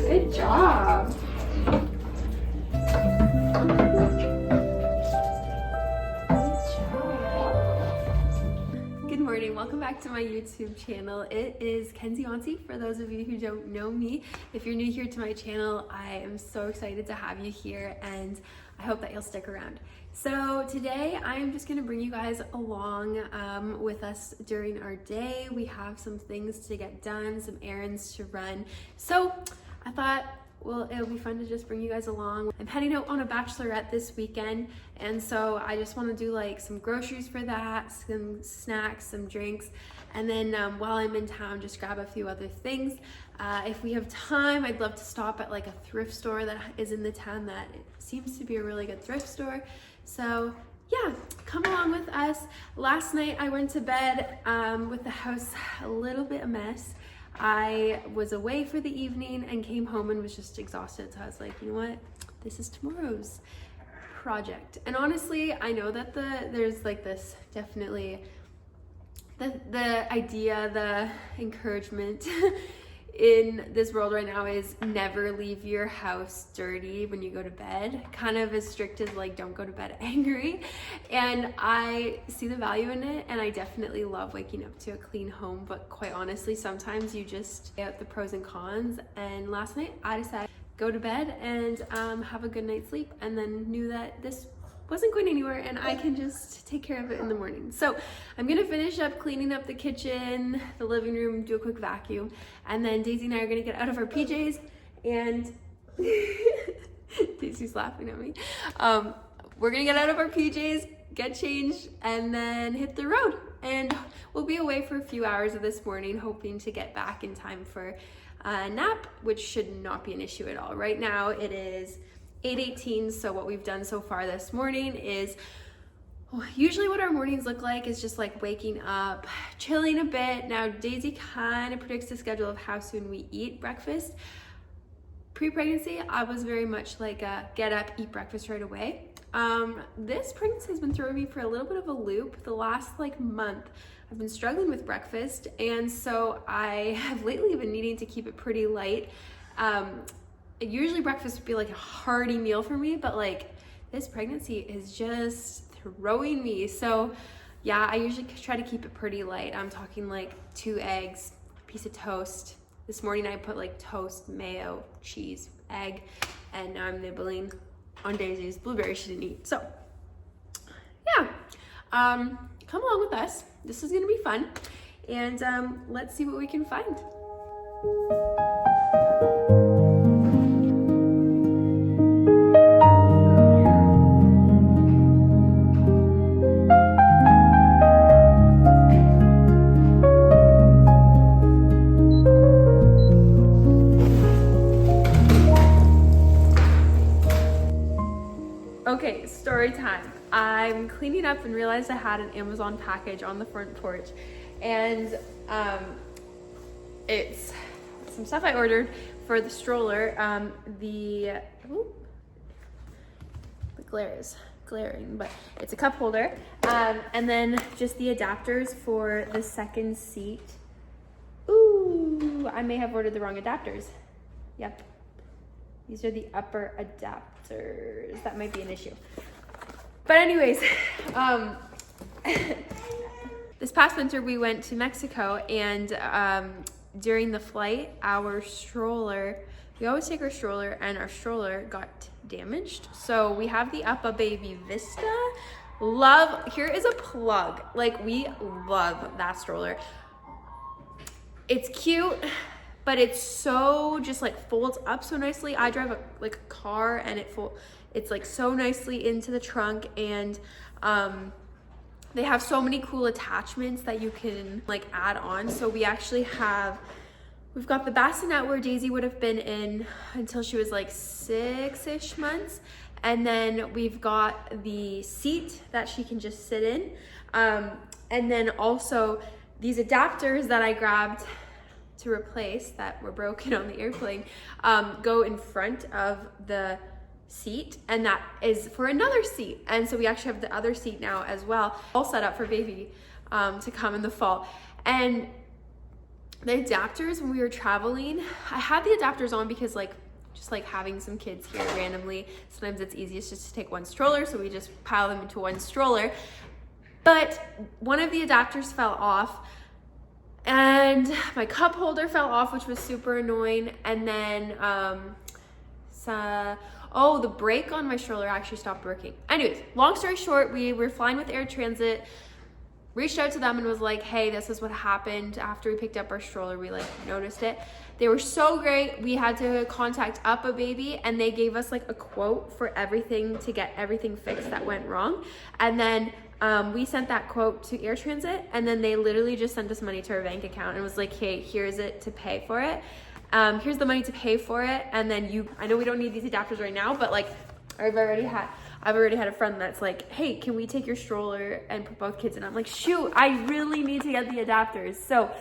Good job. Good morning, welcome back to my YouTube channel. It is Kenzie.jantzi for those of you who don't know me. If you're new here to my channel, I am so excited to have you here and I hope that you'll stick around. So today I'm just gonna bring you guys along with us during our day. We have some things to get done, some errands to run. So I thought, well, it'll be fun to just bring you guys along. I'm heading out on a bachelorette this weekend, and so I just want to do like some groceries for that, some snacks, some drinks, and then while I'm in town, just grab a few other things. If we have time, I'd love to stop at like a thrift store that is in the town that seems to be a really good thrift store. So yeah, come along with us. Last night I went to bed with the house a little bit a mess. I was away for the evening and came home and was just exhausted. So I was like, you know what? This is tomorrow's project. And honestly, I know that there's like this definitely the idea, the encouragement in this world right now is never leave your house dirty when you go to bed, kind of as strict as like don't go to bed angry. And I see the value in it, and I definitely love waking up to a clean home, but quite honestly sometimes you just weigh out the pros and cons. And last night I decided to go to bed and have a good night's sleep, and then knew that this wasn't going anywhere and I can just take care of it in the morning. So I'm gonna finish up cleaning up the kitchen, the living room, do a quick vacuum, and then Daisy and I are gonna get out of our PJs and Daisy's laughing at me. We're gonna get out of our PJs, get changed, and then hit the road. And we'll be away for a few hours of this morning, hoping to get back in time for a nap, which should not be an issue at all. Right now it is 8:18, so what we've done so far this morning is, usually what our mornings look like is just like waking up, chilling a bit. Now Daisy kind of predicts the schedule of how soon we eat breakfast. Pre-pregnancy, I was very much like a get up, eat breakfast right away. This pregnancy has been throwing me for a little bit of a loop. The last like month I've been struggling with breakfast, and so I have lately been needing to keep it pretty light. Usually breakfast would be like a hearty meal for me, but like this pregnancy is just throwing me. So yeah, I usually try to keep it pretty light. I'm talking like 2 eggs, a piece of toast. This morning I put like toast, mayo, cheese, egg, and now I'm nibbling on Daisy's blueberries she didn't eat. So yeah, come along with us. This is gonna be fun, and let's see what we can find. Okay, story time. I'm cleaning up and realized I had an Amazon package on the front porch, and it's some stuff I ordered for the stroller. The glare is glaring, but it's a cup holder, and then just the adapters for the second seat. Ooh, I may have ordered the wrong adapters. Yep. These are the upper adapters. That might be an issue. But anyways, this past winter we went to Mexico, and during the flight, our stroller we always take our stroller, and our stroller got damaged. So we have the Eyebrow Baby Vista. Here is a plug. Like, we love that stroller. It's cute, but it's so just like folds up so nicely. I drive a car, and it's like so nicely into the trunk, and they have so many cool attachments that you can like add on. So we've got the bassinet where Daisy would have been in until she was like 6-ish months. And then we've got the seat that she can just sit in. And then also these adapters that I grabbed to replace that were broken on the airplane go in front of the seat, and that is for another seat. And so we actually have the other seat now as well, all set up for baby to come in the fall. And the adapters, when we were traveling, I had the adapters on because just having some kids here randomly, sometimes it's easiest just to take one stroller, so we just pile them into one stroller. But one of the adapters fell off, and my cup holder fell off, which was super annoying. And then the brake on my stroller actually stopped working. Anyways, long story short, we were flying with Air Transit, reached out to them and was like, hey, this is what happened after we picked up our stroller. We noticed it. They were so great. We had to contact Eyebrow Baby, and they gave us a quote for everything to get everything fixed that went wrong. And then we sent that quote to Air Transit, and then they literally just sent us money to our bank account and was like, hey, here's it to pay for it. Here's the money to pay for it. And then I know we don't need these adapters right now, but I've already had a friend that's like, hey, can we take your stroller and put both kids in? I'm like, shoot, I really need to get the adapters. So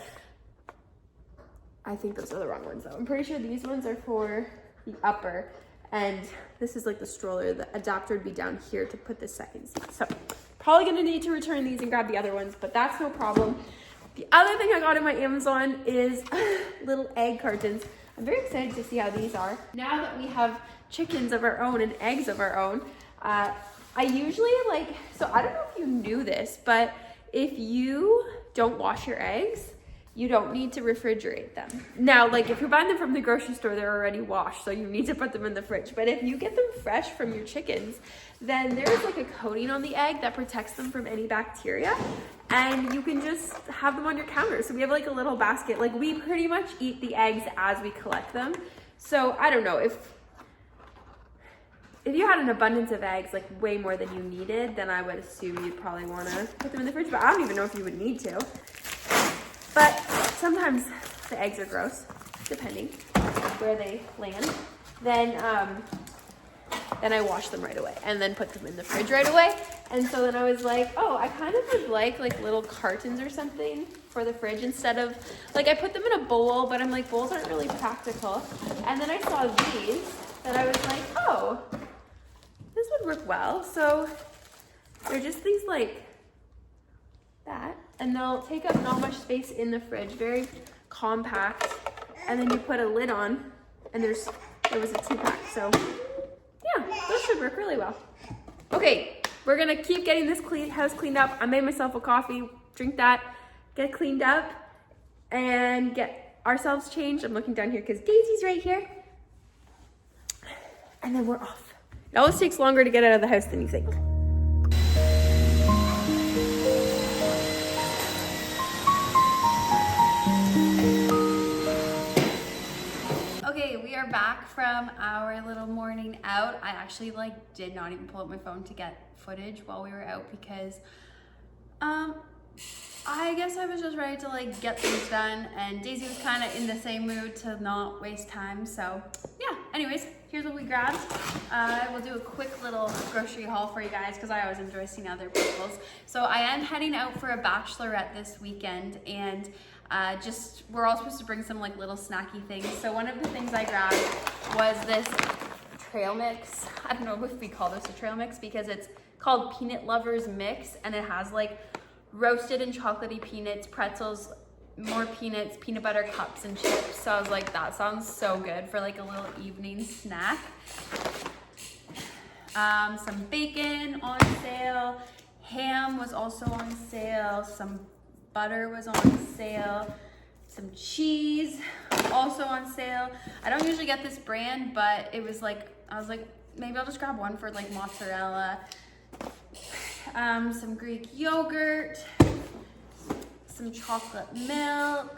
I think those are the wrong ones though. I'm pretty sure these ones are for the upper, and this is the stroller. The adapter would be down here to put the second seat. So probably gonna need to return these and grab the other ones, but that's no problem. The other thing I got in my Amazon is little egg cartons. I'm very excited to see how these are. Now that we have chickens of our own and eggs of our own, I usually so I don't know if you knew this, but if you don't wash your eggs, you don't need to refrigerate them. Now, if you're buying them from the grocery store, they're already washed, so you need to put them in the fridge. But if you get them fresh from your chickens, then there's a coating on the egg that protects them from any bacteria, and you can just have them on your counter. So we have a little basket. We pretty much eat the eggs as we collect them. So I don't know, if you had an abundance of eggs, way more than you needed, then I would assume you'd probably want to put them in the fridge, but I don't even know if you would need to. But sometimes the eggs are gross, depending where they land. Then I wash them right away and then put them in the fridge right away. And so then I was like, oh, I kind of would like little cartons or something for the fridge instead of, I put them in a bowl, but I'm like, bowls aren't really practical. And then I saw these that I was like, oh, this would work well. So they're just things that, and they'll take up not much space in the fridge, very compact. And then you put a lid on, and there was a 2-pack. So yeah, those should work really well. Okay, we're gonna keep getting this house cleaned up. I made myself a coffee, drink that, get cleaned up, and get ourselves changed. I'm looking down here because Daisy's right here. And then we're off. It always takes longer to get out of the house than you think. Okay, we are back from our little morning out. I actually did not even pull up my phone to get footage while we were out because I guess I was just ready to get things done, and Daisy was kind of in the same mood to not waste time. So yeah, anyways, here's what we grabbed. We'll do a quick little grocery haul for you guys because I always enjoy seeing other people's. So I am heading out for a bachelorette this weekend, and we're all supposed to bring some little snacky things. So one of the things I grabbed was this trail mix. I don't know if we call this a trail mix because it's called Peanut Lovers Mix, and it has roasted and chocolatey peanuts, pretzels, more peanuts, peanut butter cups, and chips. So I was like, that sounds so good for a little evening snack. Some bacon on sale, ham was also on sale, some butter was on sale, some cheese also on sale. I don't usually get this brand, but it was like, I was like, maybe I'll just grab one for like mozzarella. Some Greek yogurt, some chocolate milk.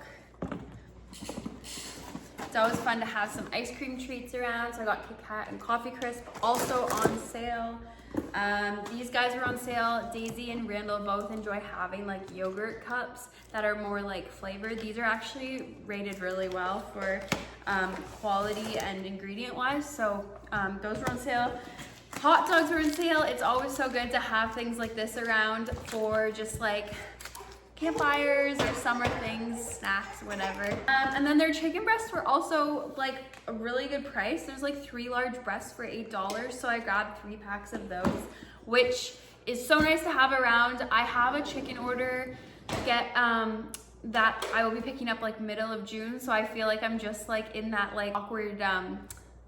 It's always fun to have some ice cream treats around. So I got Kit Kat and Coffee Crisp also on sale. These guys are on sale. Daisy and Randall both enjoy having like yogurt cups that are more like flavored. These are actually rated really well for quality and ingredient wise. So those were on sale. Hot dogs were on sale. It's always so good to have things like this around for just like campfires or summer things, snacks, whatever. And then their chicken breasts were also like a really good price. There's like 3 large breasts for $8. So I grabbed 3 packs of those, which is so nice to have around. I have a chicken order that I will be picking up like middle of June. So I feel like I'm just like in that like awkward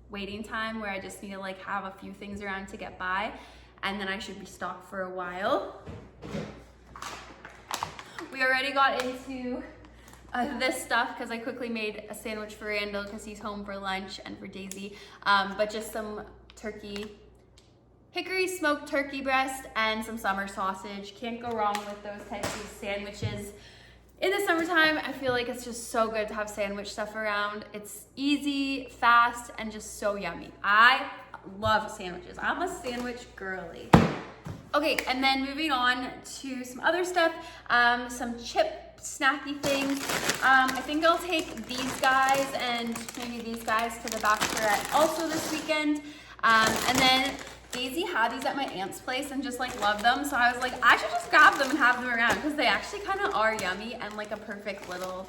waiting time where I just need to like have a few things around to get by. And then I should be stocked for a while. We already got into this stuff because I quickly made a sandwich for Randall because he's home for lunch, and for Daisy. But just some hickory smoked turkey breast and some summer sausage. Can't go wrong with those types of sandwiches. In the summertime, I feel like it's just so good to have sandwich stuff around. It's easy, fast, and just so yummy. I love sandwiches. I'm a sandwich girly. Okay, and then moving on to some other stuff, some chip snacky things. I think I'll take these guys and maybe these guys to the Bachelorette also this weekend. And then Daisy had these at my aunt's place and just like loved them. So I was like, I should just grab them and have them around because they actually kind of are yummy and like a perfect little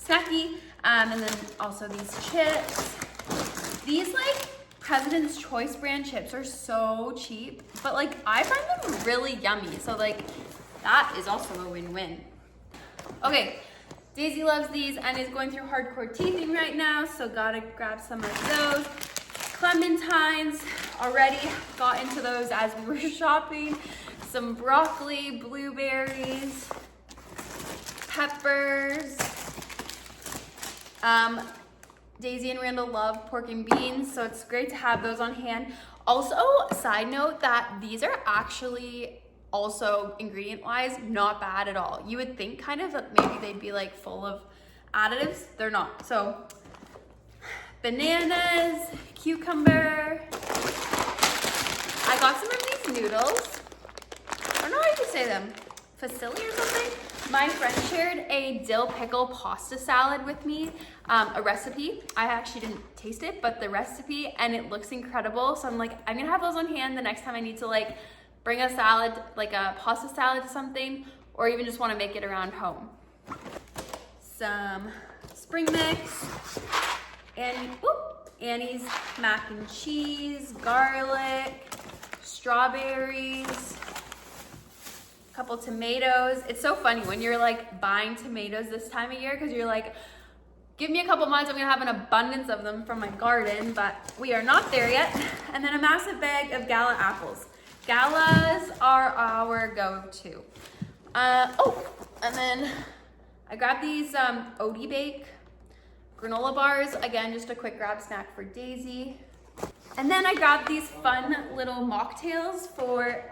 snacky. And then also these chips. These like President's Choice brand chips are so cheap, but like I find them really yummy. So like that is also a win-win. Okay, Daisy loves these and is going through hardcore teething right now, so gotta grab some of those. Clementines, already got into those as we were shopping. Some broccoli, blueberries, peppers. Daisy and Randall love pork and beans, so it's great to have those on hand. Also, side note that these are actually also ingredient-wise not bad at all. You would think kind of that maybe they'd be like full of additives. They're not. So bananas, cucumber. I got some of these noodles. I don't know how you say them. Fusilli or something? My friend shared a dill pickle pasta salad with me, a recipe. I actually didn't taste it, but the recipe, and it looks incredible. So I'm like, I'm gonna have those on hand the next time I need to like bring a salad, like a pasta salad to something, or even just wanna make it around home. Some spring mix, and Annie's mac and cheese, garlic, strawberries, couple tomatoes. It's so funny when you're like buying tomatoes this time of year because you're like, give me a couple months, I'm gonna have an abundance of them from my garden, but we are not there yet. And then a massive bag of Gala apples. Galas are our go-to. And then I grabbed these Oaty Bake granola bars. Again, just a quick grab snack for Daisy. And then I grabbed these fun little mocktails for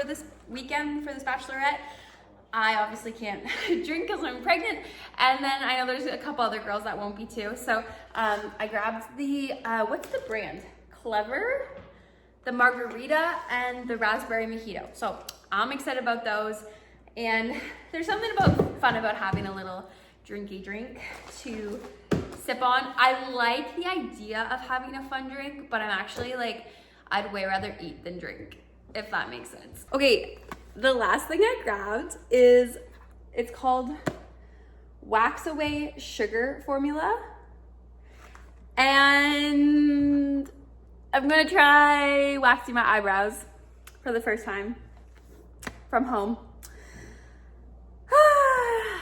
this weekend, for this Bachelorette. I obviously can't drink because I'm pregnant. And then I know there's a couple other girls that won't be too. So I grabbed the, what's the brand? Clever, the margarita, and the raspberry mojito. So I'm excited about those. And there's something fun about having a little drinky drink to sip on. I like the idea of having a fun drink, but I'm actually like, I'd way rather eat than drink, if that makes sense. Okay, the last thing I grabbed is, it's called Wax Away Sugar Formula. And I'm gonna try waxing my eyebrows for the first time from home.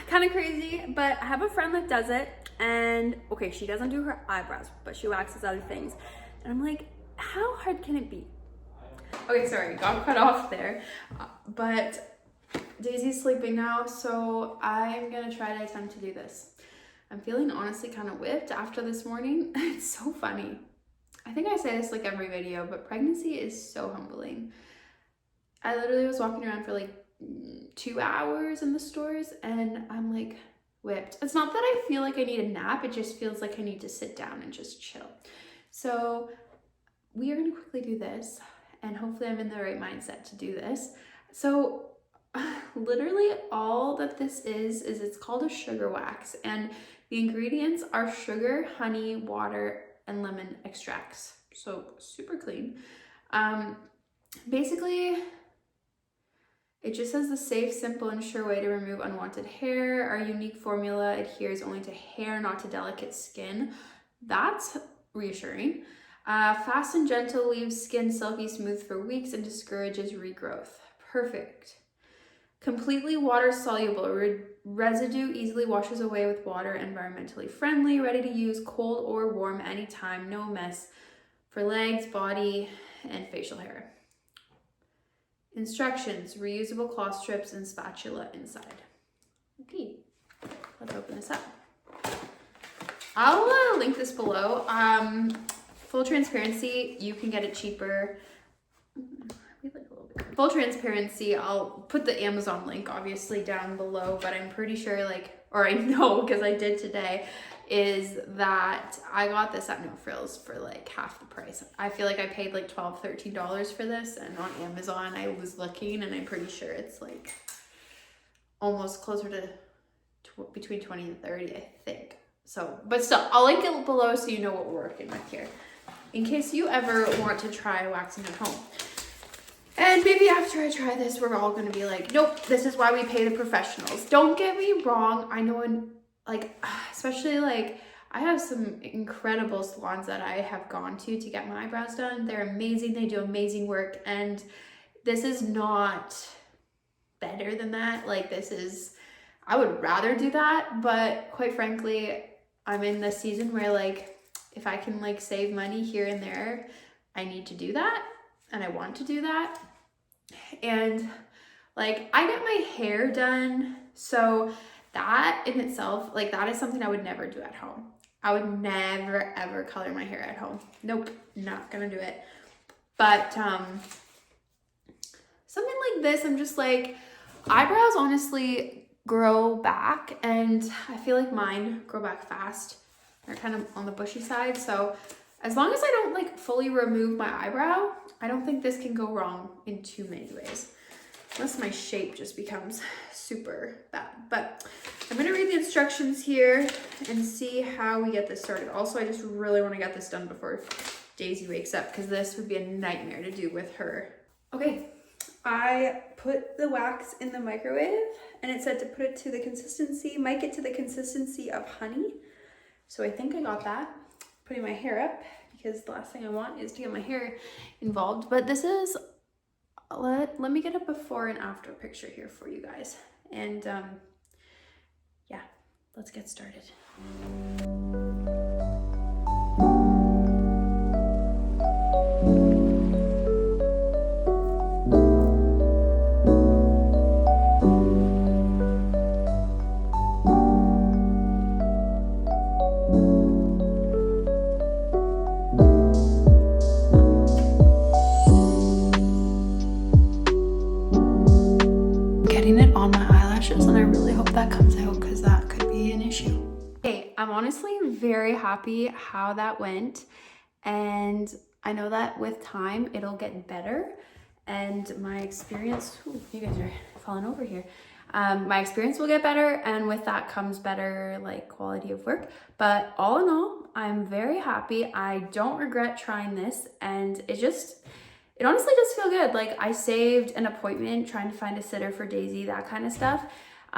Kind of crazy, but I have a friend that does it. And okay, she doesn't do her eyebrows, but she waxes other things. And I'm like, how hard can it be? Okay, sorry, got cut off there. But Daisy's sleeping now, so I'm gonna try to attempt to do this. I'm feeling honestly kind of whipped after this morning. It's so funny. I think I say this like every video, but pregnancy is so humbling. I literally was walking around for like 2 hours in the stores and I'm like whipped. It's not that I feel like I need a nap, it just feels like I need to sit down and just chill. So we are gonna quickly do this and hopefully I'm in the right mindset to do this. So literally all that this is it's called a sugar wax, and the ingredients are sugar, honey, water, and lemon extracts. So super clean. Basically, it just says the safe, simple, and sure way to remove unwanted hair. Our unique formula adheres only to hair, not to delicate skin. That's reassuring. Fast and gentle, leaves skin silky smooth for weeks and discourages regrowth. Perfect. Completely water soluble. Residue easily washes away with water. Environmentally friendly. Ready to use cold or warm anytime. No mess for legs, body, and facial hair. Instructions: reusable cloth strips and spatula inside. Okay, let's open this up. I'll link this below. Full transparency, you can get it cheaper. Full transparency, I'll put the Amazon link obviously down below, but I'm pretty sure or I know because I did today, is that I got this at No Frills for like half the price. I feel like I paid like $12, $13 for this, and on Amazon I was looking and I'm pretty sure it's like almost closer to between 20 and 30, I think. So, but still, I'll link it below so you know what we're working with here, in case you ever want to try waxing at home. And maybe after I try this, we're all gonna be like, nope, this is why we pay the professionals. Don't get me wrong, I know, especially I have some incredible salons that I have gone to get my eyebrows done. They're amazing, they do amazing work, and this is not better than that. I would rather do that, but quite frankly, I'm in this season where if I can save money here and there, I need to do that. And I want to do that. And I get my hair done, so that in itself, that is something I would never do at home. I would never ever color my hair at home. Nope, not gonna do it. But something like this, I'm just eyebrows honestly grow back, and I feel like mine grow back fast. They're kind of on the bushy side, so as long as I don't fully remove my eyebrow, I don't think this can go wrong in too many ways. Unless my shape just becomes super bad. But I'm gonna read the instructions here and see how we get this started. Also, I just really wanna get this done before Daisy wakes up, because this would be a nightmare to do with her. Okay, I put the wax in the microwave and it said to put it to the consistency, might get to the consistency of honey. So I think I got that. Putting my hair up, because the last thing I want is to get my hair involved. But this is, let me get a before and after picture here for you guys. And yeah, let's get started. And I really hope that comes out, because that could be an issue. Okay, I'm honestly very happy how that went, and I know that with time it'll get better, and my experience, ooh, you guys are falling over here. My experience will get better, and with that comes better quality of work. But all in all, I'm very happy. I don't regret trying this, and it honestly does feel good. I saved an appointment trying to find a sitter for Daisy, that kind of stuff.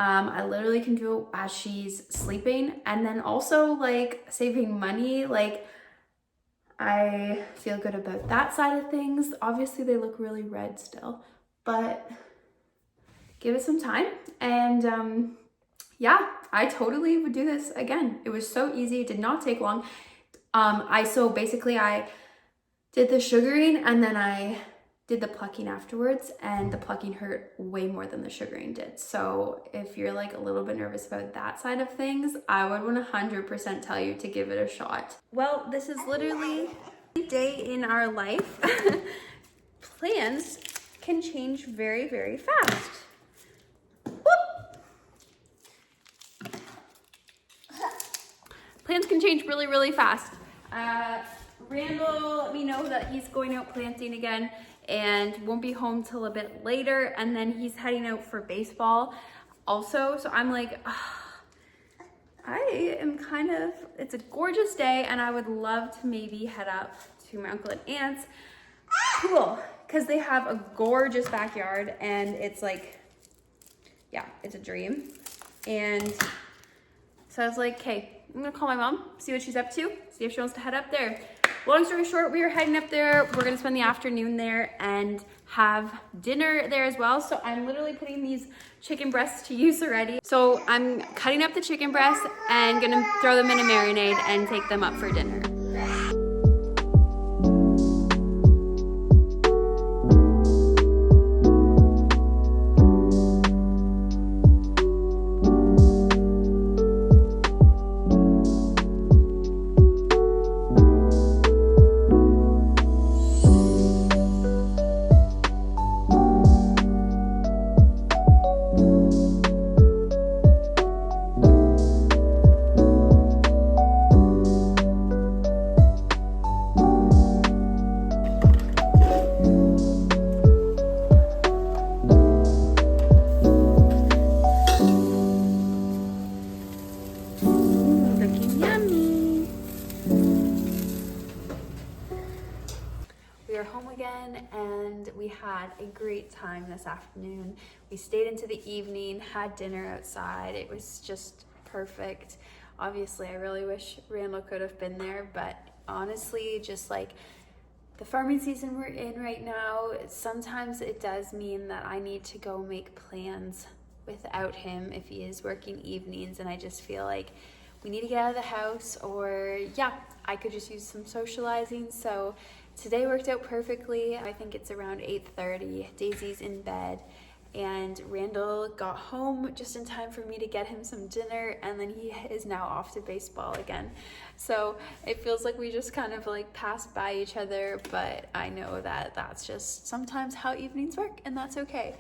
I literally can do it as she's sleeping, and then also saving money. I feel good about that side of things. Obviously they look really red still, but give it some time. And yeah, I totally would do this again. It was so easy, it did not take long. I did the sugaring, and then I did the plucking afterwards, and the plucking hurt way more than the sugaring did. So if you're like a little bit nervous about that side of things, I would 100% tell you to give it a shot. Well, this is literally a day in our life. Plans can change very, very fast. Whoop. Plans can change really, really fast. Randall let me know that he's going out planting again and won't be home till a bit later, and then he's heading out for baseball also. So I'm like, I am kind of, it's a gorgeous day, and I would love to maybe head up to my uncle and aunt's pool because they have a gorgeous backyard, and it's like, yeah, it's a dream. And so I was like, okay, I'm gonna call my mom, see what she's up to, see if she wants to head up there. Long story short, we are heading up there. We're gonna spend the afternoon there and have dinner there as well. So I'm literally putting these chicken breasts to use already. So I'm cutting up the chicken breasts and gonna throw them in a marinade and take them up for dinner. We are home again, and we had a great time this afternoon. We stayed into the evening, had dinner outside. It was just perfect. Obviously, I really wish Randall could have been there, but honestly, just like the farming season we're in right now, sometimes it does mean that I need to go make plans without him if he is working evenings, and I just feel like we need to get out of the house, or yeah, I could just use some socializing. So today worked out perfectly. I think it's around 8:30. Daisy's in bed, and Randall got home just in time for me to get him some dinner, and then he is now off to baseball again. So it feels like we just kind of like passed by each other, but I know that that's just sometimes how evenings work, and that's okay.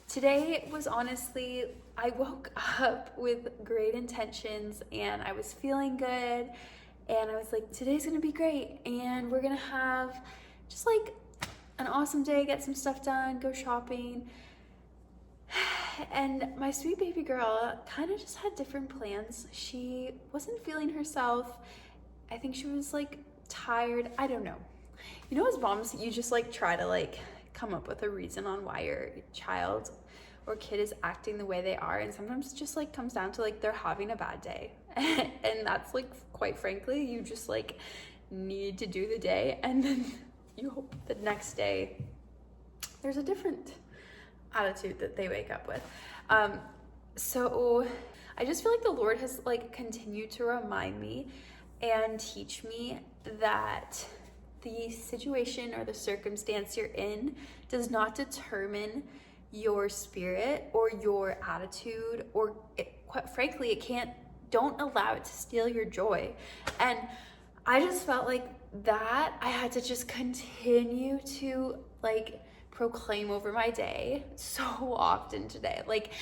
Today was honestly, I woke up with great intentions, and I was feeling good, and I was like, today's gonna be great, and we're gonna have just like an awesome day, get some stuff done, go shopping. And my sweet baby girl kind of just had different plans. She wasn't feeling herself. I think she was like tired. I don't know. You know, as moms, you just like try to like come up with a reason on why your child or kid is acting the way they are, and sometimes it just like comes down to like they're having a bad day. And that's like, quite frankly, you just like need to do the day, and then you hope the next day there's a different attitude that they wake up with. So I just feel like the Lord has like continued to remind me and teach me that the situation or the circumstance you're in does not determine your spirit or your attitude, or quite frankly, it can't. Don't allow it to steal your joy. And I just felt like that I had to just continue to like proclaim over my day so often today. Like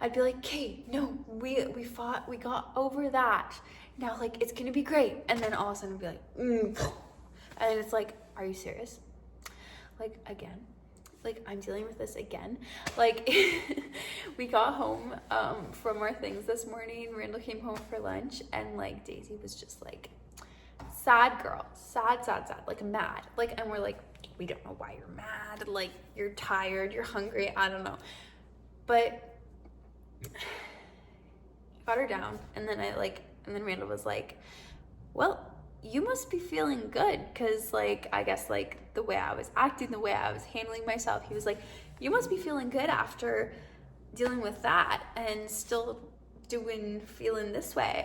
I'd be like, okay, no, we fought, we got over that. Now like it's gonna be great. And then all of a sudden I'd be like, and it's like, are you serious? Like again? Like I'm dealing with this again. Like we got home from our things this morning. Randall came home for lunch, and like Daisy was just like sad girl, sad, like mad. Like, and we're like, we don't know why you're mad. Like you're tired, you're hungry. I don't know. But got her down, and then and then Randall was like, well, you must be feeling good, because like I guess like the way I was acting, the way I was handling myself, he was like, you must be feeling good after dealing with that and still feeling this way.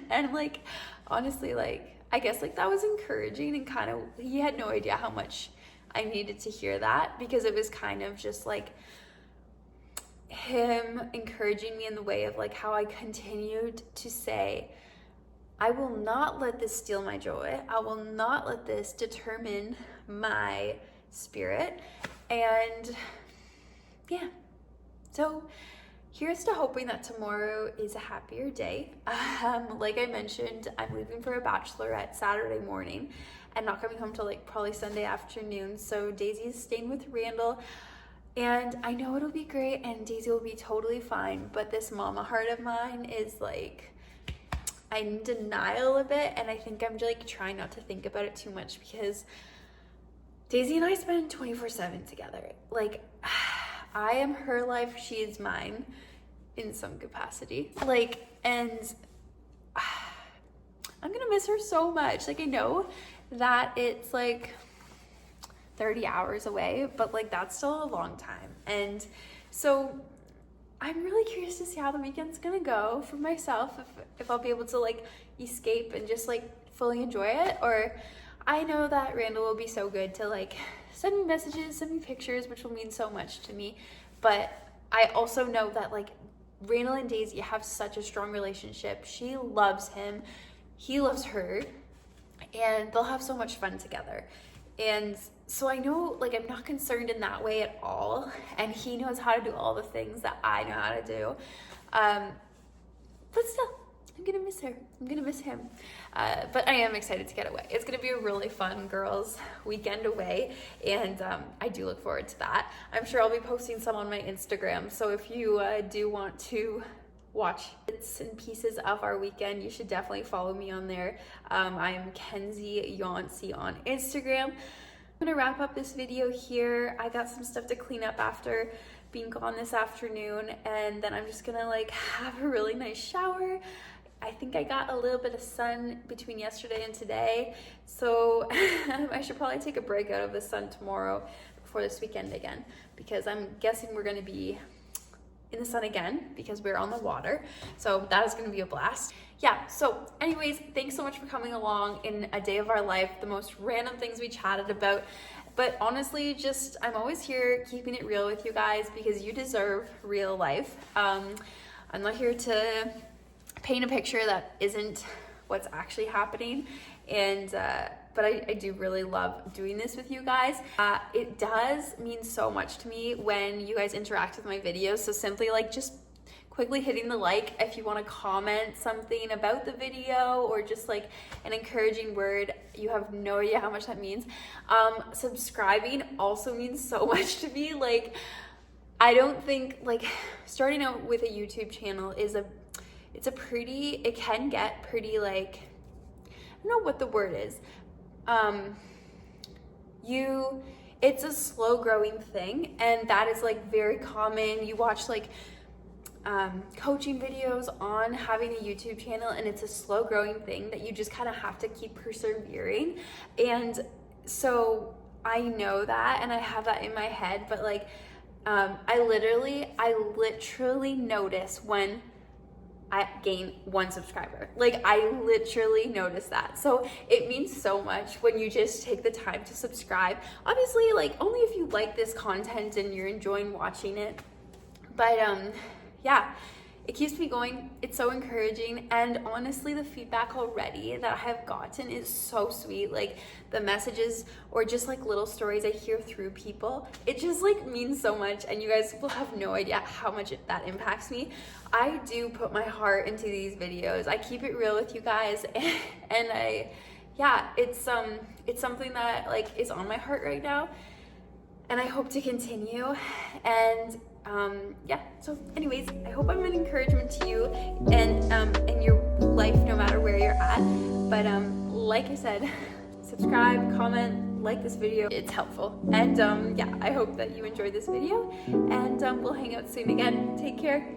And like honestly, like I guess like that was encouraging, and kind of he had no idea how much I needed to hear that, because it was kind of just like him encouraging me in the way of like how I continued to say, I will not let this steal my joy. I will not let this determine my spirit. And yeah, so here's to hoping that tomorrow is a happier day. Like I mentioned, I'm leaving for a bachelorette Saturday morning and not coming home till like probably Sunday afternoon. So Daisy's staying with Randall, and I know it'll be great and Daisy will be totally fine. But this mama heart of mine is like, I'm in denial a bit, and I think I'm like trying not to think about it too much, because Daisy and I spend 24/7 together. Like, I am her life, she is mine in some capacity. Like, and I'm gonna miss her so much. Like, I know that it's like 30 hours away, but like that's still a long time. And so I'm really curious to see how the weekend's gonna go for myself, if I'll be able to like escape and just like fully enjoy it. Or I know that Randall will be so good to like send me messages, send me pictures, which will mean so much to me. But I also know that like Randall and Daisy have such a strong relationship. She loves him, he loves her, and they'll have so much fun together. And so I know, like, I'm not concerned in that way at all. And he knows how to do all the things that I know how to do. But still, I'm gonna miss her. I'm gonna miss him. But I am excited to get away. It's gonna be a really fun girls' weekend away. And I do look forward to that. I'm sure I'll be posting some on my Instagram. So if you do want to watch bits and pieces of our weekend, you should definitely follow me on there. I'm Kenzie.jantzi on Instagram. I'm gonna wrap up this video here. I got some stuff to clean up after being gone this afternoon, and then I'm just gonna like have a really nice shower. I think I got a little bit of sun between yesterday and today, so I should probably take a break out of the sun tomorrow before this weekend again, because I'm guessing we're gonna be in the sun again because we're on the water. So that is going to be a blast. Yeah, so anyways, thanks so much for coming along in a day of our life, the most random things we chatted about. But honestly, just I'm always here keeping it real with you guys, because you deserve real life. I'm not here to paint a picture that isn't what's actually happening. And but I do really love doing this with you guys. It does mean so much to me when you guys interact with my videos. So simply like just quickly hitting the like if you want to comment something about the video, or just like an encouraging word. You have no idea how much that means. Subscribing also means so much to me. Like, I don't think like starting out with a YouTube channel it can get pretty like, I don't know what the word is. It's a slow growing thing, and that is like very common. You watch like coaching videos on having a YouTube channel, and it's a slow growing thing that you just kind of have to keep persevering. And so I know that, and I have that in my head, but like I literally notice when I gain 1 subscriber. Like, I literally noticed that. So it means so much when you just take the time to subscribe. Obviously, like, only if you like this content and you're enjoying watching it. But yeah, it keeps me going. It's so encouraging. And honestly, the feedback already that I have gotten is so sweet. Like, the messages or just like little stories I hear through people, it just like means so much. And you guys will have no idea how much that impacts me. I do put my heart into these videos. I keep it real with you guys. And it's something that like is on my heart right now. And I hope to continue. And so anyways, I hope I'm an encouragement to you and in your life, no matter where you're at. But like I said, subscribe, comment, like this video. It's helpful. And I hope that you enjoyed this video, and we'll hang out soon again. Take care.